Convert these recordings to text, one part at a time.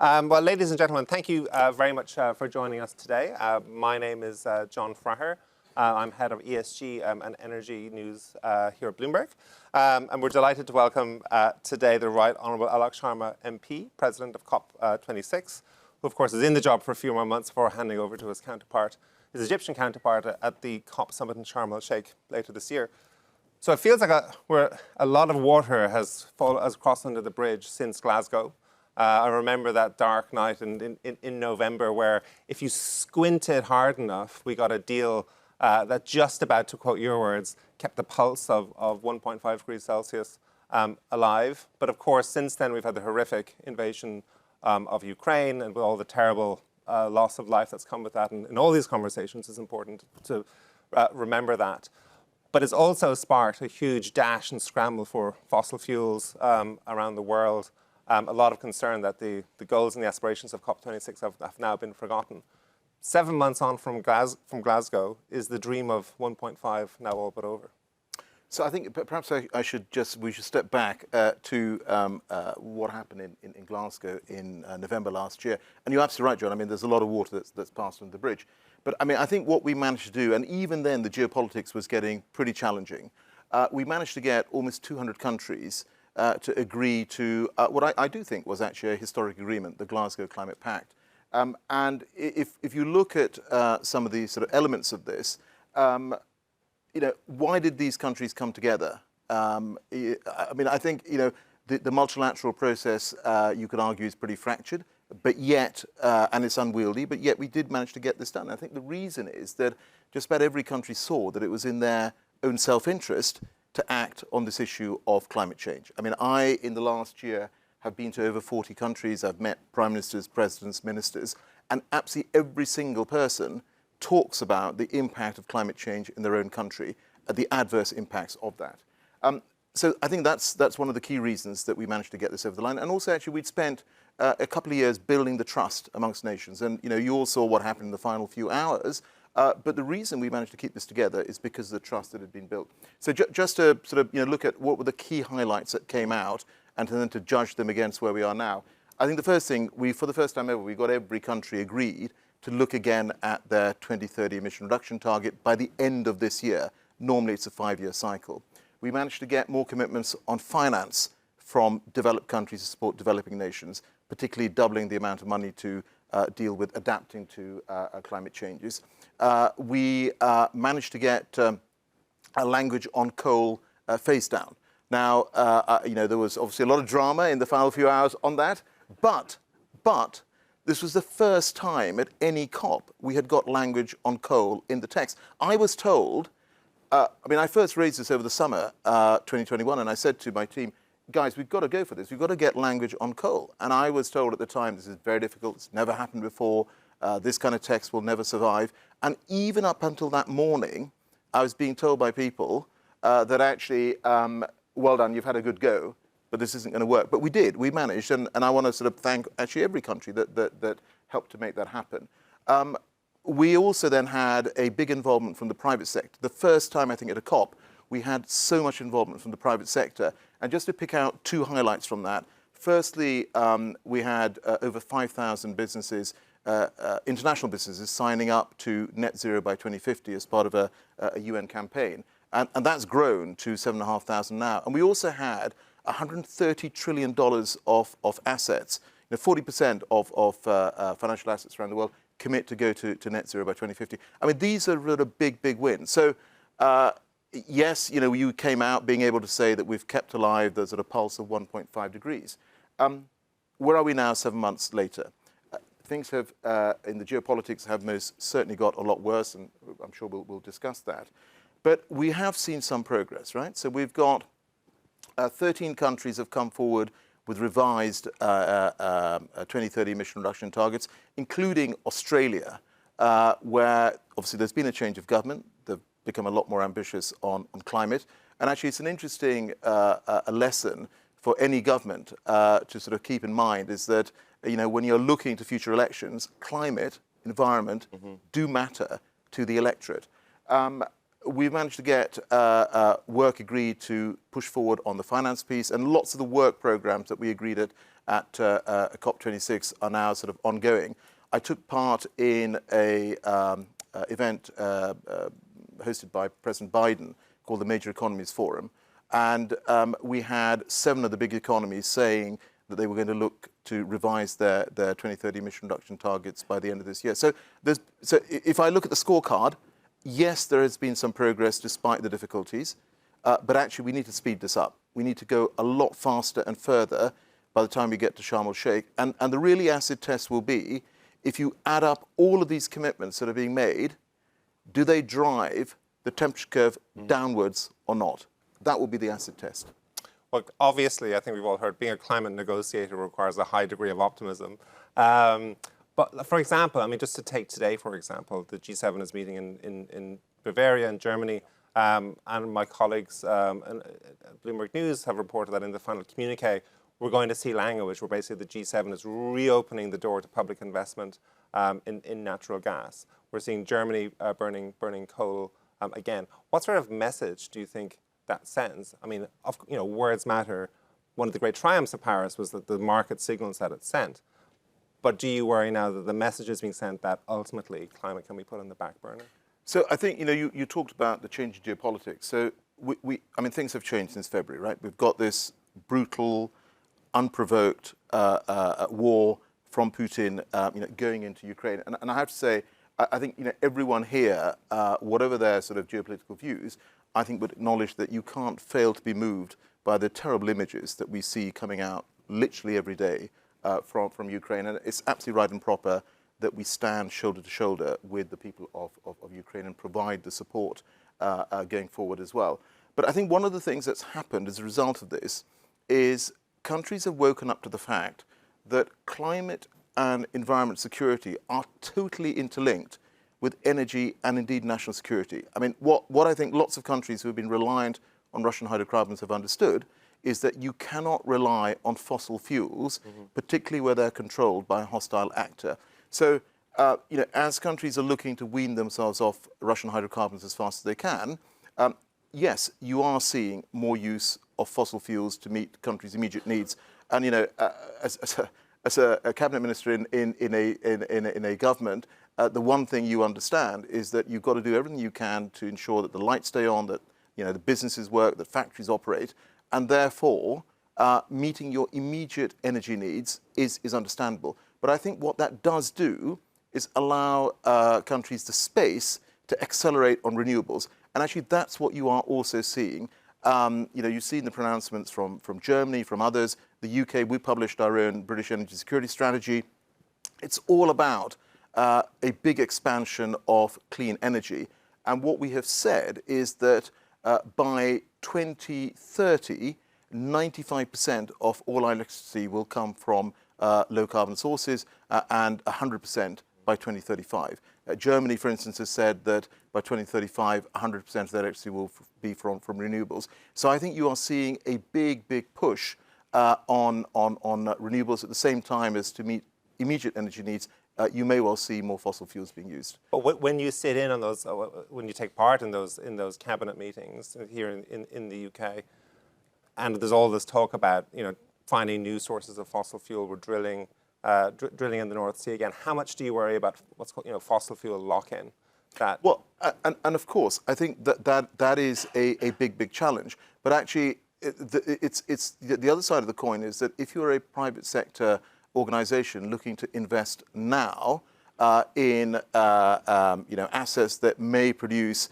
Well, ladies and gentlemen, thank you very much for joining us today. My name is John Fraher. I'm head of ESG and energy news here at Bloomberg. And we're delighted to welcome today the Right Honourable Alok Sharma MP, President of COP26, who of course is in the job for a few more months before handing over to his Egyptian counterpart at the COP summit in Sharm el-Sheikh later this year. So it feels like a lot of water has crossed under the bridge since Glasgow. I remember that dark night in November where if you squinted hard enough, we got a deal that just about, to quote your words, kept the pulse of 1.5 degrees Celsius alive. But of course, since then, we've had the horrific invasion of Ukraine and with all the terrible loss of life that's come with that. And in all these conversations, it's important to remember that. But it's also sparked a huge dash and scramble for fossil fuels around the world. A lot of concern that the goals and the aspirations of COP26 have now been forgotten. 7 months on from Glasgow, is the dream of 1.5 now all but over? So I think perhaps we should step back to what happened in Glasgow in November last year. And you're absolutely right, John. I mean, there's a lot of water that's passed under the bridge. But I mean, I think what we managed to do, and even then the geopolitics was getting pretty challenging, we managed to get almost 200 countries to agree to what I do think was actually a historic agreement, the Glasgow Climate Pact. And if you look at some of the sort of elements of this, why did these countries come together? I mean, I think, the multilateral process, you could argue, is pretty fractured, but yet, and it's unwieldy, but yet we did manage to get this done. And I think the reason is that just about every country saw that it was in their own self-interest to act on this issue of climate change. I mean, in the last year, have been to over 40 countries. I've met prime ministers, presidents, ministers, and absolutely every single person talks about the impact of climate change in their own country, the adverse impacts of that. So I think that's one of the key reasons that we managed to get this over the line. And also, actually, we'd spent a couple of years building the trust amongst nations. And, you all saw what happened in the final few hours. But the reason we managed to keep this together is because of the trust that had been built. So just to sort of look at what were the key highlights that came out and then to judge them against where we are now. I think the first thing, for the first time ever, we got every country agreed to look again at their 2030 emission reduction target by the end of this year. Normally, it's a 5-year cycle. We managed to get more commitments on finance from developed countries to support developing nations, particularly doubling the amount of money to deal with adapting to climate changes. We managed to get a language on coal phase down. Now, there was obviously a lot of drama in the final few hours on that, but this was the first time at any COP we had got language on coal in the text. I was told, I first raised this over the summer 2021, and I said to my team, guys, we've got to go for this. We've got to get language on coal. And I was told at the time, this is very difficult. It's never happened before. This kind of text will never survive. And even up until that morning, I was being told by people that actually, well done, you've had a good go, but this isn't going to work. But we did. We managed. And I want to sort of thank actually every country that helped to make that happen. We also then had a big involvement from the private sector. The first time, I think, at a COP, we had so much involvement from the private sector. And just to pick out two highlights from that, firstly, we had over 5,000 businesses, international businesses, signing up to net zero by 2050 as part of a UN campaign. And that's grown to 7,500 now. And we also had $130 trillion of assets, 40% of financial assets around the world commit to go to net zero by 2050. I mean, these are really big wins. So, yes, you came out being able to say that we've kept alive the sort of pulse of 1.5 degrees. Where are we now 7 months later? Things have, in the geopolitics, have most certainly got a lot worse, and I'm sure we'll discuss that. But we have seen some progress, right? So we've got 13 countries have come forward with revised 2030 emission reduction targets, including Australia, where obviously there's been a change of government. They've become a lot more ambitious on climate. And actually, it's an interesting a lesson for any government to sort of keep in mind is that, when you're looking to future elections, climate, environment do matter to the electorate. We've managed to get work agreed to push forward on the finance piece, and lots of the work programs that we agreed at at COP26 are now sort of ongoing. I took part in a event hosted by President Biden called the Major Economies Forum. And we had 7 of the big economies saying that they were going to look to revise their 2030 emission reduction targets by the end of this year. So if I look at the scorecard, yes, there has been some progress despite the difficulties, but actually we need to speed this up. We need to go a lot faster and further by the time we get to Sharm el-Sheikh. And the really acid test will be, if you add up all of these commitments that are being made, do they drive the temperature curve downwards or not? That will be the acid test. Well, obviously, I think we've all heard being a climate negotiator requires a high degree of optimism. But for example, I mean, just to take today, for example, the G7 is meeting in Bavaria in Germany, and my colleagues at Bloomberg News have reported that in the final communique, we're going to see language where basically the G7 is reopening the door to public investment in natural gas. We're seeing Germany burning coal again. What sort of message do you think that sends? I mean, words matter. One of the great triumphs of Paris was that the market signals that it sent. But do you worry now that the message is being sent that ultimately climate can be put on the back burner? So I think, you talked about the change in geopolitics. So I mean, things have changed since February, right? We've got this brutal, unprovoked war from Putin, going into Ukraine. And I have to say, I think, everyone here, whatever their sort of geopolitical views, I think would acknowledge that you can't fail to be moved by the terrible images that we see coming out literally every day from Ukraine. And it's absolutely right and proper that we stand shoulder to shoulder with the people of Ukraine and provide the support going forward as well. But I think one of the things that's happened as a result of this is countries have woken up to the fact that climate and environment security are totally interlinked with energy and indeed national security. I mean, what I think lots of countries who have been reliant on Russian hydrocarbons have understood is that you cannot rely on fossil fuels, particularly where they're controlled by a hostile actor. So, as countries are looking to wean themselves off Russian hydrocarbons as fast as they can, yes, you are seeing more use of fossil fuels to meet countries' immediate needs. And as a cabinet minister in a government, the one thing you understand is that you've got to do everything you can to ensure that the lights stay on, that the businesses work, that factories operate, and therefore meeting your immediate energy needs is understandable. But I think what that does do is allow countries the space to accelerate on renewables. And actually, that's what you are also seeing. You've seen the pronouncements from Germany, from others. The UK, we published our own British energy security strategy. It's all about a big expansion of clean energy. And what we have said is that by 2030, 95% of all our electricity will come from low carbon sources and 100% by 2035. Germany, for instance, has said that by 2035, 100% of their electricity will be from renewables. So I think you are seeing a big push on renewables at the same time as to meet immediate energy needs. You may well see more fossil fuels being used. But when you sit in on those, when you take part in those cabinet meetings here in the UK, and there's all this talk about finding new sources of fossil fuel, we're drilling in the North Sea again. How much do you worry about what's called fossil fuel lock-in? Well, and of course, I think that is a big challenge. But actually, it's the other side of the coin is that if you're a private sector organization looking to invest now in assets that may produce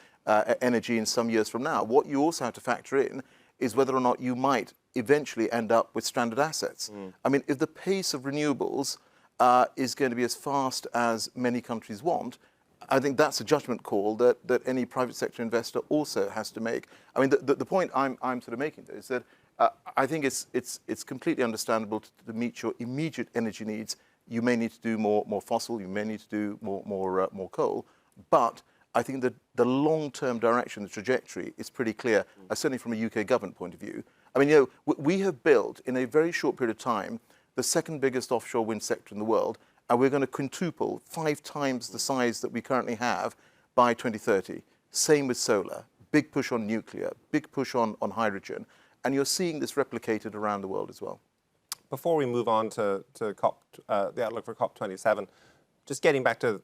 energy in some years from now, what you also have to factor in is whether or not you might eventually end up with stranded assets. I mean, if the pace of renewables is going to be as fast as many countries want, I think that's a judgment call that any private sector investor also has to make. I mean, the point I'm sort of making is that I think it's completely understandable to meet your immediate energy needs. You may need to do more fossil, you may need to do more coal, but I think that the long-term direction, the trajectory is pretty clear, certainly from a UK government point of view. I mean, we have built in a very short period of time the second biggest offshore wind sector in the world, and we're going to quintuple 5 times the size that we currently have by 2030. Same with solar, big push on nuclear, big push on hydrogen, and you're seeing this replicated around the world as well. before we move on to COP, the outlook for COP27, just getting back to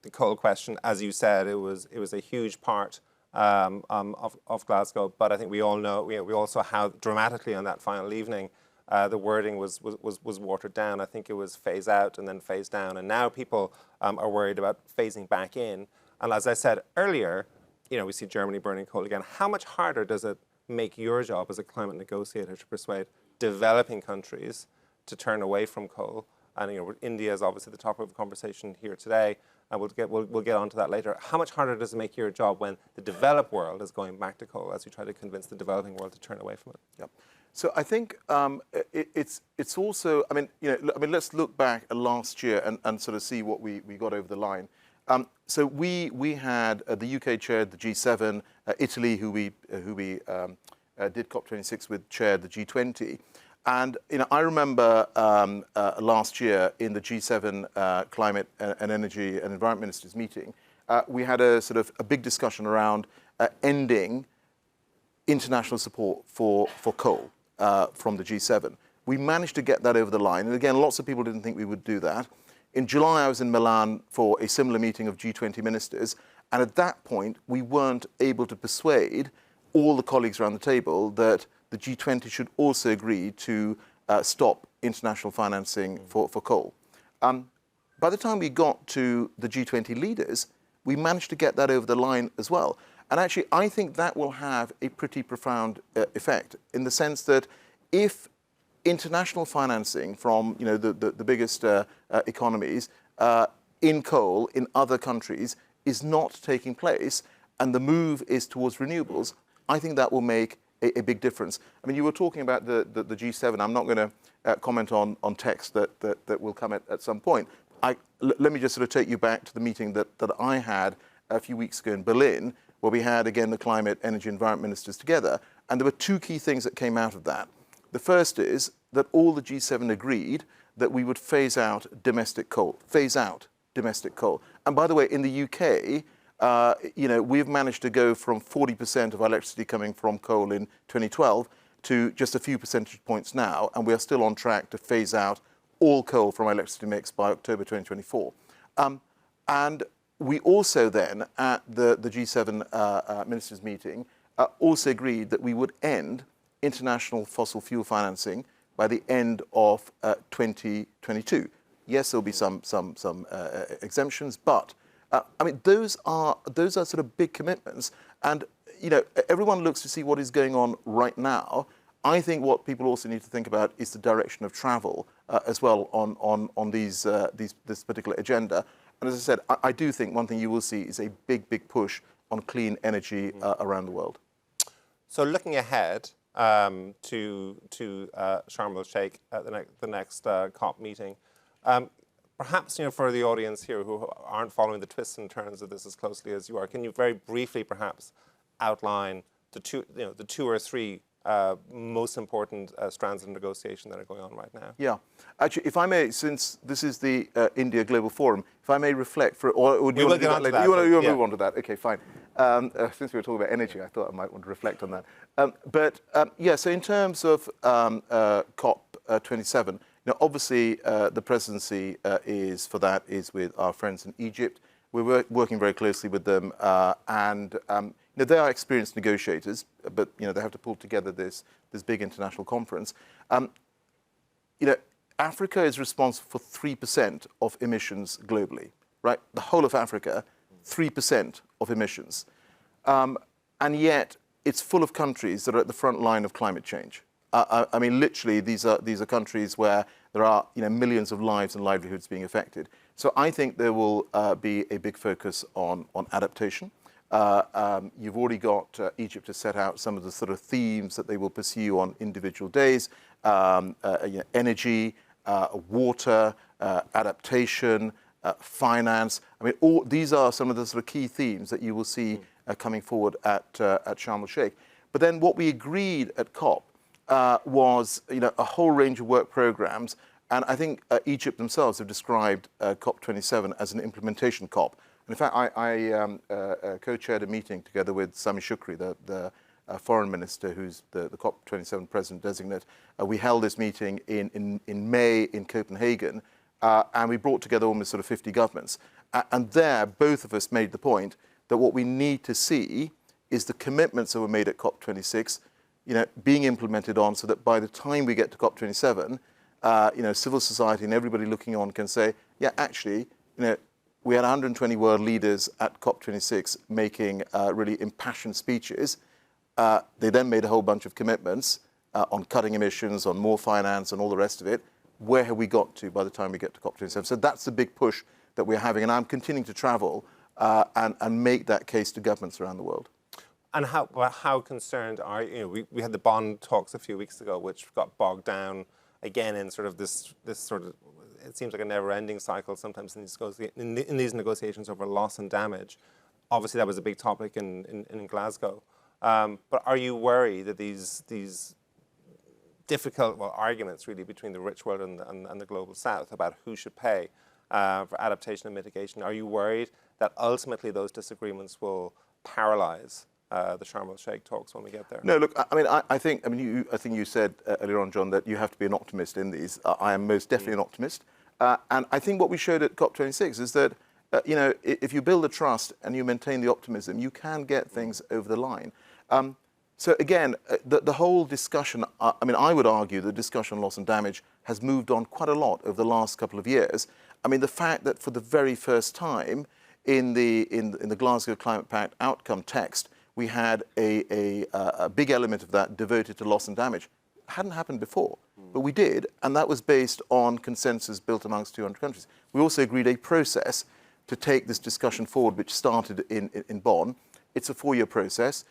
the coal question, as you said, it was a huge part of Glasgow, but I think we all know, we also how dramatically on that final evening the wording was watered down. I think it was phase out and then phase down, and now people are worried about phasing back in. And as I said earlier, we see Germany burning coal again. How much harder does it make your job as a climate negotiator to persuade developing countries to turn away from coal? And India is obviously the topic of the conversation here today, and we'll get onto that later. How much harder does it make your job when the developed world is going back to coal as you try to convince the developing world to turn away from it? Yep. So I think it's also, let's look back at last year and sort of see what we got over the line. So we had the UK chaired the G7, Italy, who we did COP26 with, chaired the G20. And I remember last year in the G7 Climate and Energy and Environment Ministers meeting, we had a sort of a big discussion around ending international support for coal from the G7. We managed to get that over the line. And again, lots of people didn't think we would do that. In July, I was in Milan for a similar meeting of G20 ministers. And at that point, we weren't able to persuade all the colleagues around the table that the G20 should also agree to stop international financing for coal. By the time we got to the G20 leaders, we managed to get that over the line as well. And actually, I think that will have a pretty profound effect, in the sense that if international financing from the biggest economies in coal in other countries is not taking place, and the move is towards renewables, I think that will make a big difference. I mean, you were talking about the G7. I'm not going to comment on text that will come at some point. Let me just sort of take you back to the meeting that I had a few weeks ago in Berlin, where we had, again, the climate, energy, environment ministers together. And there were two key things that came out of that. The first is that all the G7 agreed that we would phase out domestic coal. Phase out domestic coal. And by the way, in the UK, we've managed to go from 40% of our electricity coming from coal in 2012 to just a few percentage points now, and we are still on track to phase out all coal from our electricity mix by October 2024. And we also then, at the G7 ministers meeting, also agreed that we would end international fossil fuel financing by the end of 2022. Yes, there'll be some exemptions, but those are sort of big commitments. And everyone looks to see what is going on right now. I think what people also need to think about is the direction of travel as well on this particular agenda. And as I said, I do think one thing you will see is a big push on clean energy around the world. So looking ahead to Sharm el-Sheikh at the next COP meeting, perhaps for the audience here who aren't following the twists and turns of this as closely as you are, can you very briefly perhaps outline the two or three most important strands of negotiation that are going on right now? Yeah, actually, if I may, since this is the India Global Forum, if I may reflect for, or do you want to do that later? You want to move on to that? Okay, fine. Since we were talking about energy, I thought I might want to reflect on that. Yeah, so in terms of COP27, obviously the presidency is with our friends in Egypt. We're working very closely with them, and they are experienced negotiators, but they have to pull together this big international conference. Africa is responsible for 3% of emissions globally, right? The whole of Africa, 3% of emissions, and yet it's full of countries that are at the front line of climate change. I mean, literally, these are countries where there are millions of lives and livelihoods being affected. So I think there will be a big focus on adaptation. You've already got Egypt to set out some of the sort of themes that they will pursue on individual days: energy, water, adaptation, finance. I mean, these are some of the sort of key themes that you will see coming forward at Sharm el-Sheikh. But then what we agreed at COP was a whole range of work programs, and I think Egypt themselves have described COP27 as an implementation COP. And in fact, I co-chaired a meeting together with Sami Shukri, the foreign minister, who's the COP27 president designate. We held this meeting in May in Copenhagen, and we brought together almost sort of 50 governments. And there, both of us made the point that what we need to see is the commitments that were made at COP26, being implemented on, so that by the time we get to COP27, civil society and everybody looking on can say, yeah, actually, we had 120 world leaders at COP26 making really impassioned speeches. They then made a whole bunch of commitments on cutting emissions, on more finance, and all the rest of it. Where have we got to by the time we get to COP27? So that's the big push that we're having, and I'm continuing to travel and make that case to governments around the world. And how concerned are you? We had the bond talks a few weeks ago, which got bogged down again in sort of this sort of, it seems like a never-ending cycle sometimes in these negotiations over loss and damage. Obviously, that was a big topic in Glasgow. But are you worried that these difficult arguments really between the rich world and the global south about who should pay for adaptation and mitigation, are you worried that ultimately those disagreements will paralyze the Sharm el-Sheikh talks when we get there? No, look, I think you said earlier on, John, that you have to be an optimist in these. I am most definitely an optimist. And I think what we showed at COP26 is that, if you build the trust and you maintain the optimism, you can get things over the line. So again, the whole discussion, I would argue the discussion on loss and damage has moved on quite a lot over the last couple of years. The fact that for the very first time in the Glasgow Climate Pact outcome text, we had a big element of that devoted to loss and damage. Hadn't happened before, but we did, and that was based on consensus built amongst 200 countries. We also agreed a process to take this discussion forward, which started in Bonn. It's a 4-year process.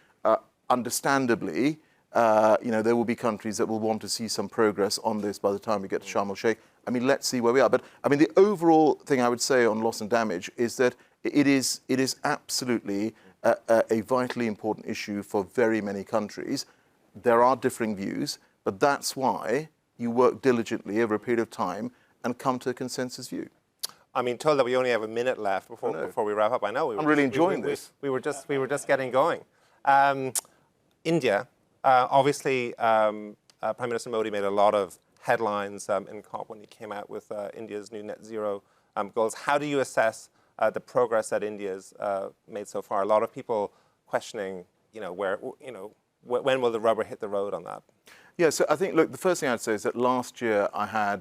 Understandably, there will be countries that will want to see some progress on this by the time we get to Sharm el-Sheikh. Let's see where we are. But the overall thing I would say on loss and damage is that it is absolutely a vitally important issue for very many countries. There are differing views, but that's why you work diligently over a period of time and come to a consensus view. Told that we only have a minute left before we wrap up. I know. I'm really enjoying this. We were just getting going. India, obviously, Prime Minister Modi made a lot of headlines in COP when he came out with India's new net zero goals. How do you assess the progress that India's made so far? A lot of people questioning, when will the rubber hit the road on that? Yeah, so I think, look, the first thing I'd say is that last year I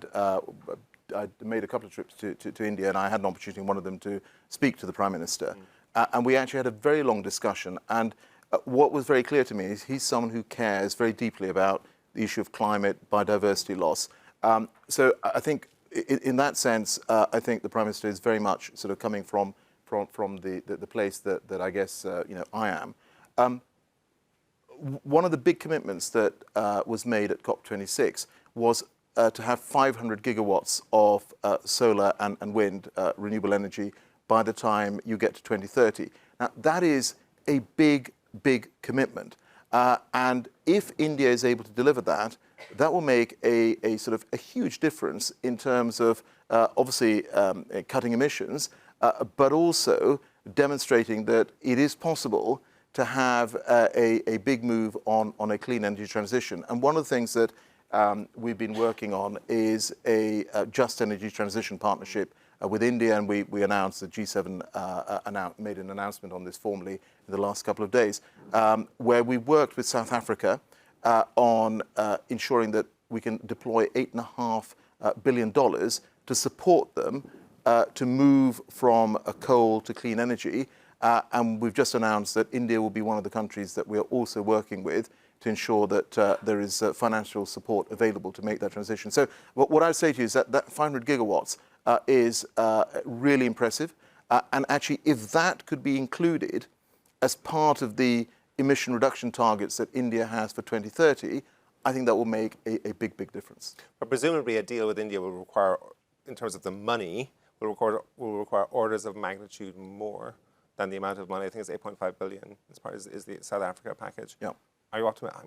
made a couple of trips to India, and I had an opportunity in one of them to speak to the Prime Minister. And we actually had a very long discussion. And what was very clear to me is he's someone who cares very deeply about the issue of climate, biodiversity loss. So I think in that sense, I think the Prime Minister is very much sort of coming from the place that I guess I am. One of the big commitments that was made at COP26 was to have 500 gigawatts of solar and wind renewable energy by the time you get to 2030. Now, that is a big commitment. And if India is able to deliver that, that will make a sort of a huge difference in terms of obviously cutting emissions, but also demonstrating that it is possible to have a big move on a clean energy transition. And one of the things that we've been working on is a just energy transition partnership with India, and we announced that G7 made an announcement on this formally in the last couple of days, where we worked with South Africa on ensuring that we can deploy $8.5 billion to support them to move from coal to clean energy. And we've just announced that India will be one of the countries that we are also working with to ensure that there is financial support available to make that transition. So what I would say to you is that 500 gigawatts is really impressive. And actually, if that could be included as part of the emission reduction targets that India has for 2030, I think that will make a big difference. But presumably a deal with India will require, in terms of the money, will require orders of magnitude more than the amount of money. I think it's 8.5 billion as part is the South Africa package. Yeah. Are you optimistic?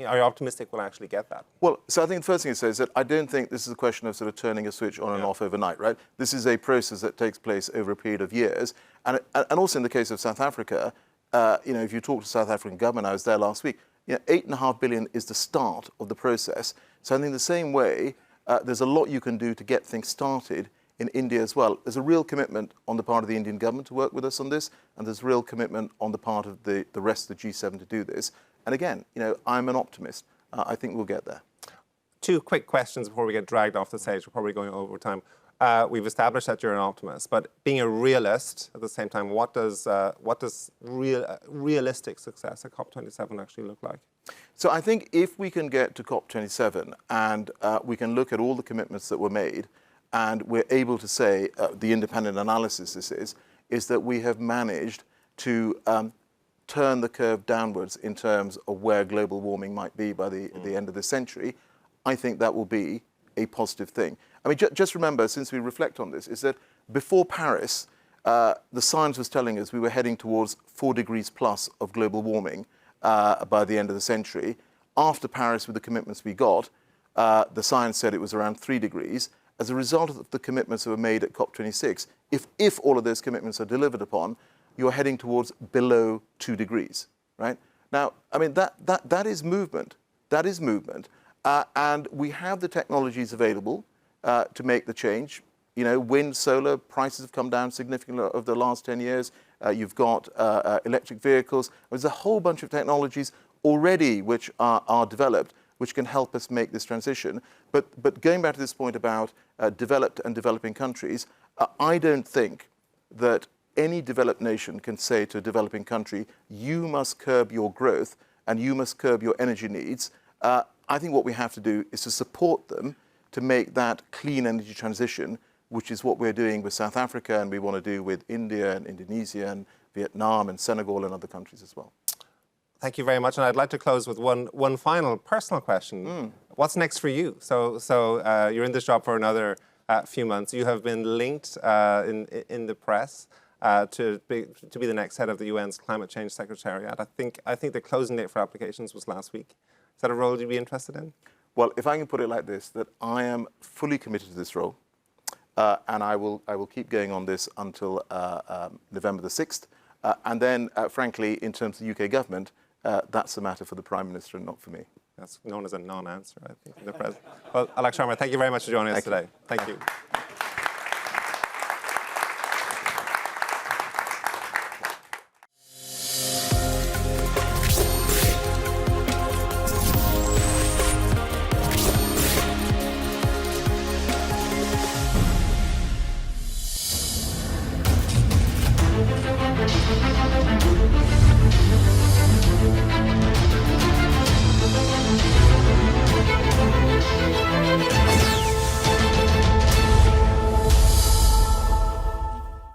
Are you optimistic we'll actually get that? Well, so I think the first thing to say is that I don't think this is a question of sort of turning a switch on and off overnight, right? This is a process that takes place over a period of years. And also in the case of South Africa, if you talk to South African government, I was there last week, 8.5 billion is the start of the process. So I think the same way, there's a lot you can do to get things started in India as well. There's a real commitment on the part of the Indian government to work with us on this, and there's real commitment on the part of the rest of the G7 to do this. And again, I'm an optimist. I think we'll get there. Two quick questions before we get dragged off the stage. We're probably going over time. We've established that you're an optimist, but being a realist at the same time, what does realistic success at COP27 actually look like? So I think if we can get to COP27 and we can look at all the commitments that were made, and we're able to say, the independent analysis this is that we have managed to turn the curve downwards in terms of where global warming might be by the end of the century, I think that will be a positive thing. I mean, just remember, since we reflect on this, is that before Paris, the science was telling us we were heading towards 4 degrees plus of global warming by the end of the century. After Paris, with the commitments we got, the science said it was around 3 degrees. As a result of the commitments that were made at COP26, if all of those commitments are delivered upon, you're heading towards below 2 degrees, right? Now, I mean, that is movement. That is movement. And we have the technologies available to make the change. Wind, solar, prices have come down significantly over the last 10 years. You've got electric vehicles. There's a whole bunch of technologies already which are developed, which can help us make this transition. But going back to this point about developed and developing countries, I don't think that any developed nation can say to a developing country, you must curb your growth and you must curb your energy needs. I think what we have to do is to support them to make that clean energy transition, which is what we're doing with South Africa and we want to do with India and Indonesia and Vietnam and Senegal and other countries as well. Thank you very much. And I'd like to close with one final personal question. What's next for you? So you're in this job for another few months. You have been linked in the press to be the next head of the UN's Climate Change Secretariat. I think the closing date for applications was last week. Is that a role you'd be interested in? Well, if I can put it like this, that I am fully committed to this role, and I will keep going on this until November the 6th. And then, frankly, in terms of the UK government, that's a matter for the Prime Minister and not for me. That's known as a non-answer, I think, in the press. Well, Alok Sharma, thank you very much for joining us today. Thank you.